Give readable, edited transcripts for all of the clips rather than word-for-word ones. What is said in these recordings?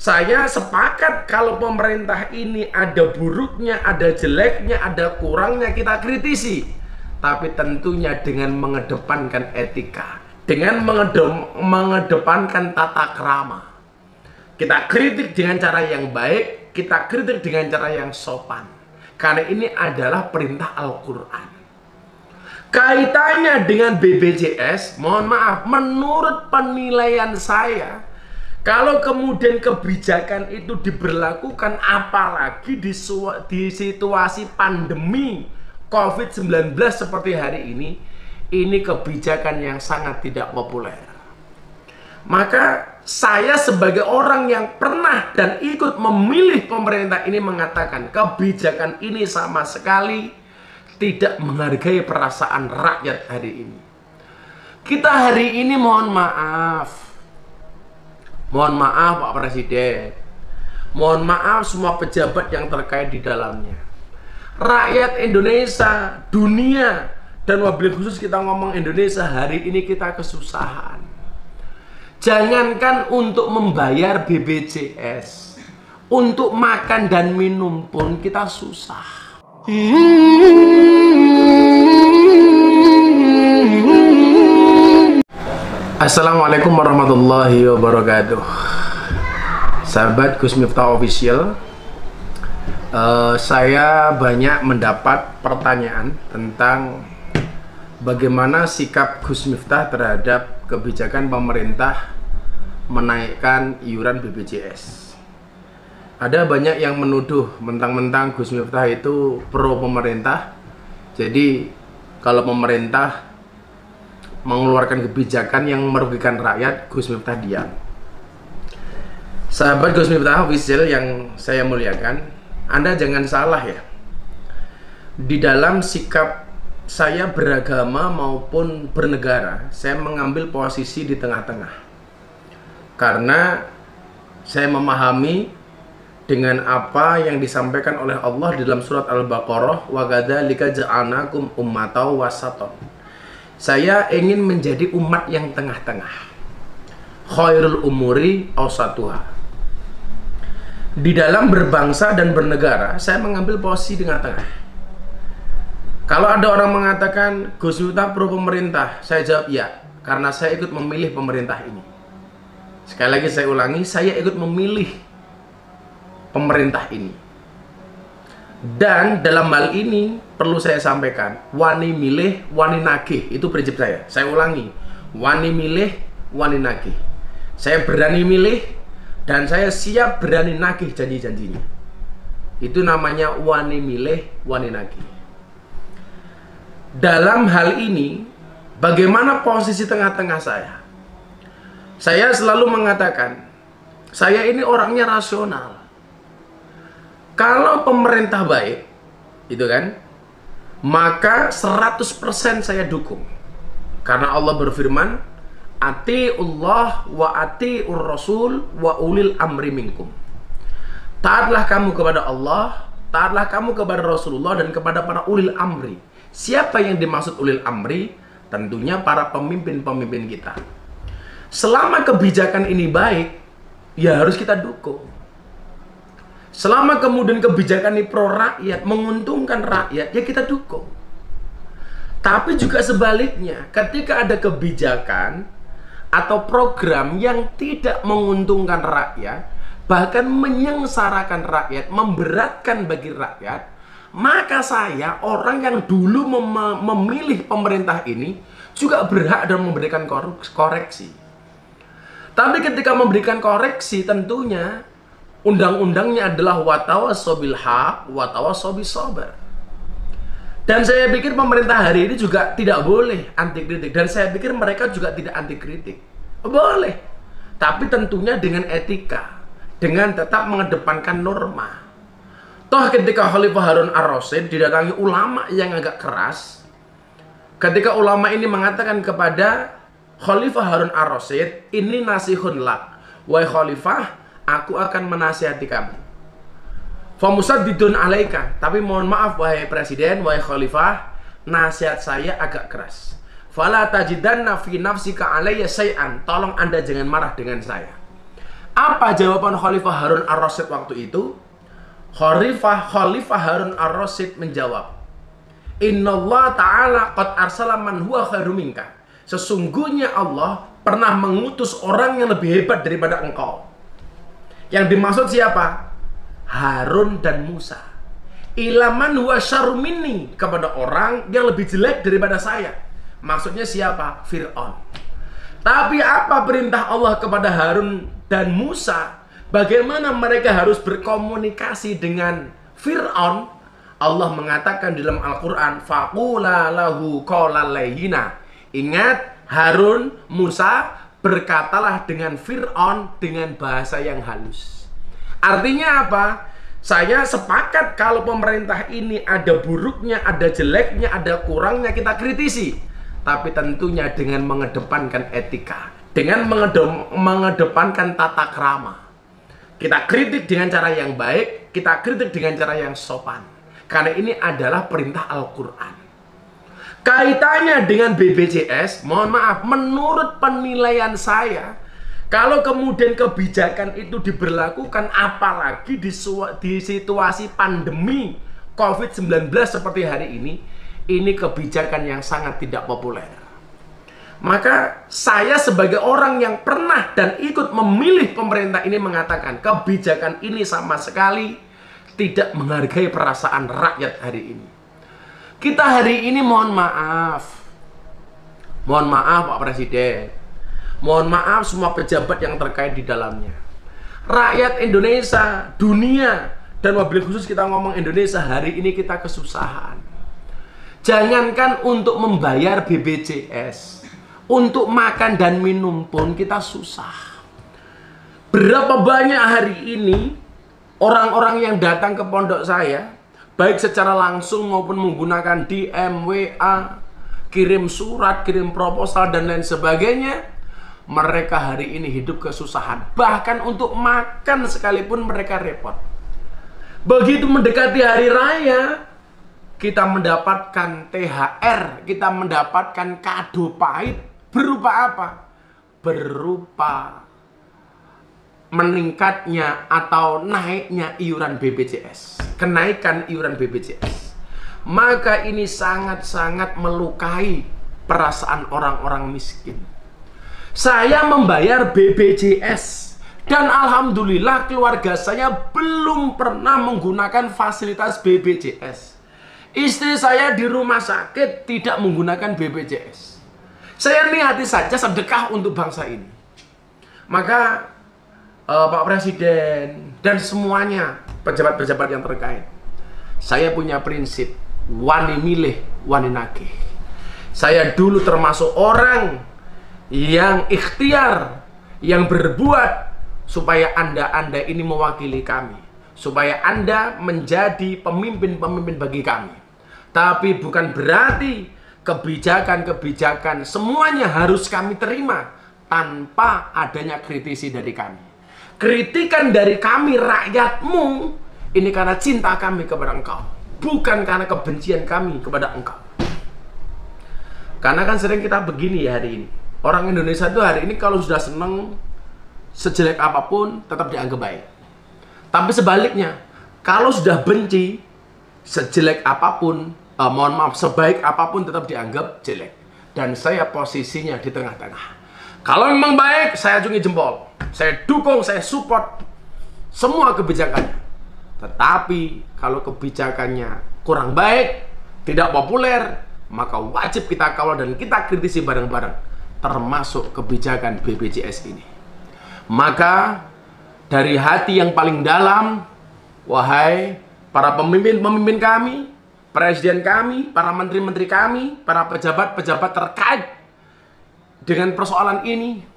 Saya sepakat kalau pemerintah ini ada buruknya, ada jeleknya, ada kurangnya, kita kritisi. Tapi tentunya dengan mengedepankan etika, dengan mengedepankan tata krama. Kita kritik dengan cara yang baik, kita kritik dengan cara yang sopan. Karena ini adalah perintah Al-Quran. Kaitannya dengan BPJS, mohon maaf, menurut penilaian saya, kalau kemudian kebijakan itu diberlakukan, apalagi di situasi pandemi COVID-19 seperti hari ini kebijakan yang sangat tidak populer. Maka saya sebagai orang yang pernah dan ikut memilih pemerintah ini mengatakan kebijakan ini sama sekali tidak menghargai perasaan rakyat hari ini. Kita hari ini mohon maaf Pak Presiden, mohon maaf semua pejabat yang terkait di dalamnya, rakyat Indonesia, dunia, dan wabil khusus kita ngomong Indonesia hari ini kita kesusahan. Jangankan untuk membayar BPJS, untuk makan dan minum pun kita susah. Assalamualaikum warahmatullahi wabarakatuh. Sahabat Gus Miftah Official, saya banyak mendapat pertanyaan tentang bagaimana sikap Gus Miftah terhadap kebijakan pemerintah menaikkan iuran BPJS. Ada banyak yang menuduh mentang-mentang Gus Miftah itu pro pemerintah. Jadi kalau pemerintah mengeluarkan kebijakan yang merugikan rakyat, Gus Miftah diam. Sahabat Gus Miftah Official yang saya muliakan, Anda jangan salah ya. Di dalam sikap saya beragama maupun bernegara, saya mengambil posisi di tengah-tengah. Karena saya memahami dengan apa yang disampaikan oleh Allah di dalam surat Al-Baqarah, wa kadzalika ja'alnakum ummatan wasatan. Saya ingin menjadi umat yang tengah-tengah. Khairul umuri awsatuha. Di dalam berbangsa dan bernegara, saya mengambil posisi tengah-tengah. Kalau ada orang mengatakan Gus Miftah pro pemerintah, saya jawab ya, karena saya ikut memilih pemerintah ini. Sekali lagi saya ulangi, saya ikut memilih pemerintah ini. Dan dalam hal ini perlu saya sampaikan, wani milih, wani nagih, itu prinsip saya. Saya ulangi, wani milih, wani nagih. Saya berani milih dan saya siap berani nagih janji-janjinya. Itu namanya wani milih, wani nagih. Dalam hal ini, bagaimana posisi tengah-tengah saya? Saya selalu mengatakan, saya ini orangnya rasional. Kalau pemerintah baik, itu kan, maka 100% saya dukung. Karena Allah berfirman, atiullah wa atiur rasul wa ulil amri minkum. Taatlah kamu kepada Allah, taatlah kamu kepada Rasulullah dan kepada para ulil amri. Siapa yang dimaksud ulil amri? Tentunya para pemimpin-pemimpin kita. Selama kebijakan ini baik, ya harus kita dukung. Selama kemudian kebijakan ini pro rakyat, menguntungkan rakyat, ya kita dukung. Tapi juga sebaliknya, ketika ada kebijakan atau program yang tidak menguntungkan rakyat, bahkan menyengsarakan rakyat, memberatkan bagi rakyat, maka saya, orang yang dulu memilih pemerintah ini, juga berhak dan memberikan koreksi. Tapi ketika memberikan koreksi, tentunya undang-undangnya adalah watawassaw bil haq watawassaw bis sabr. Dan saya pikir pemerintah hari ini juga tidak boleh anti kritik, dan saya pikir mereka juga tidak anti kritik. Boleh, tapi tentunya dengan etika, dengan tetap mengedepankan norma. Toh ketika Khalifah Harun ar-Rasyid didatangi ulama yang agak keras, ketika ulama ini mengatakan kepada Khalifah Harun ar-Rasyid, ini nasihun lak, wahai Khalifah, aku akan menasihati kamu. Famusaddidun alaika, tapi mohon maaf wahai Presiden, wahai Khalifah, nasihat saya agak keras. Fala tajidanna fi nafsika alayya syai'an, tolong Anda jangan marah dengan saya. Apa jawaban Khalifah Harun ar-Rasyid waktu itu? Khalifah Harun ar-Rasyid menjawab, Innallah ta'ala qad arsala man huwa khairu minka. Sesungguhnya Allah pernah mengutus orang yang lebih hebat daripada engkau. Yang dimaksud siapa? Harun dan Musa. Ilaman huwa syarru minni, kepada orang yang lebih jelek daripada saya. Maksudnya siapa? Fir'aun. Tapi apa perintah Allah kepada Harun dan Musa? Bagaimana mereka harus berkomunikasi dengan Fir'aun? Allah mengatakan dalam Al-Quran, faqula lahu qawlan layyina. Ingat, Harun, Musa, berkatalah dengan Fir'aun dengan bahasa yang halus. Artinya apa? Saya sepakat kalau pemerintah ini ada buruknya, ada jeleknya, ada kurangnya, kita kritisi. Tapi tentunya dengan mengedepankan etika, dengan mengedepankan tata krama. Kita kritik dengan cara yang baik, kita kritik dengan cara yang sopan. Karena ini adalah perintah Al-Quran. Kaitannya dengan BPJS, mohon maaf, menurut penilaian saya, kalau kemudian kebijakan itu diberlakukan, apalagi di situasi pandemi COVID-19 seperti hari ini kebijakan yang sangat tidak populer. Maka saya sebagai orang yang pernah dan ikut memilih pemerintah ini mengatakan kebijakan ini sama sekali tidak menghargai perasaan rakyat hari ini. Kita hari ini mohon maaf Pak Presiden, mohon maaf semua pejabat yang terkait di dalamnya. Rakyat Indonesia, dunia, dan wabil khusus kita ngomong Indonesia hari ini kita kesusahan. Jangankan untuk membayar BPJS, untuk makan dan minum pun kita susah. Berapa banyak hari ini orang-orang yang datang ke pondok saya, baik secara langsung maupun menggunakan DM, WA, kirim surat, kirim proposal, dan lain sebagainya, mereka hari ini hidup kesusahan. Bahkan untuk makan sekalipun mereka repot. Begitu mendekati hari raya, kita mendapatkan THR, kita mendapatkan kado pahit. Berupa apa? Berupa meningkatnya atau naiknya iuran BPJS. Kenaikan iuran BPJS. Maka ini sangat-sangat melukai perasaan orang-orang miskin. Saya membayar BPJS dan alhamdulillah keluarga saya belum pernah menggunakan fasilitas BPJS. Istri saya di rumah sakit tidak menggunakan BPJS. Saya niyati saja sedekah untuk bangsa ini. Maka Pak Presiden dan semuanya pejabat-pejabat yang terkait, saya punya prinsip wani milih, wani nagih. Saya dulu termasuk orang yang ikhtiar, yang berbuat supaya Anda ini mewakili kami, supaya Anda menjadi pemimpin-pemimpin bagi kami. Tapi bukan berarti kebijakan-kebijakan semuanya harus kami terima tanpa adanya kritisi dari kami. Kritikan dari kami rakyatmu ini karena cinta kami kepada engkau, bukan karena kebencian kami kepada engkau. Karena kan sering kita begini ya hari ini. Orang Indonesia itu hari ini kalau sudah seneng, sejelek apapun tetap dianggap baik. Tapi sebaliknya, kalau sudah benci, sejelek apapun, mohon maaf, sebaik apapun tetap dianggap jelek. Dan saya posisinya di tengah-tengah. Kalau memang baik, saya acungi jempol. Saya dukung, saya support semua kebijakannya. Tetapi kalau kebijakannya kurang baik, tidak populer, maka wajib kita kawal dan kita kritisi bareng-bareng, termasuk kebijakan BPJS ini. Maka dari hati yang paling dalam, wahai para pemimpin-pemimpin kami, presiden kami, para menteri-menteri kami, para pejabat-pejabat terkait dengan persoalan ini,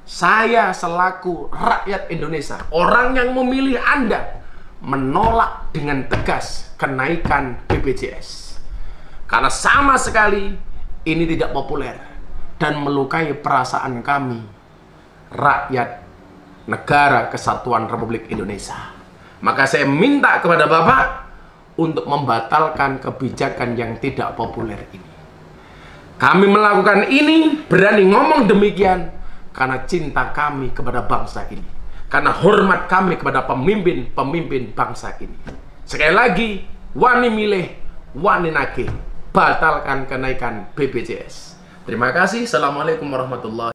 saya selaku rakyat Indonesia, orang yang memilih Anda, menolak dengan tegas kenaikan BPJS. Karena sama sekali ini tidak populer dan melukai perasaan kami, rakyat negara kesatuan Republik Indonesia. Maka saya minta kepada Bapak untuk membatalkan kebijakan yang tidak populer ini. Kami melakukan ini, berani ngomong demikian karena cinta kami kepada bangsa ini. karena hormat kami kepada pemimpin bangsa ini. Sekali lagi, wani milih, wani nagih, batalkan kenaikan BPJS. Terima kasih. Assalamualaikum warahmatullahi wabarakatuh.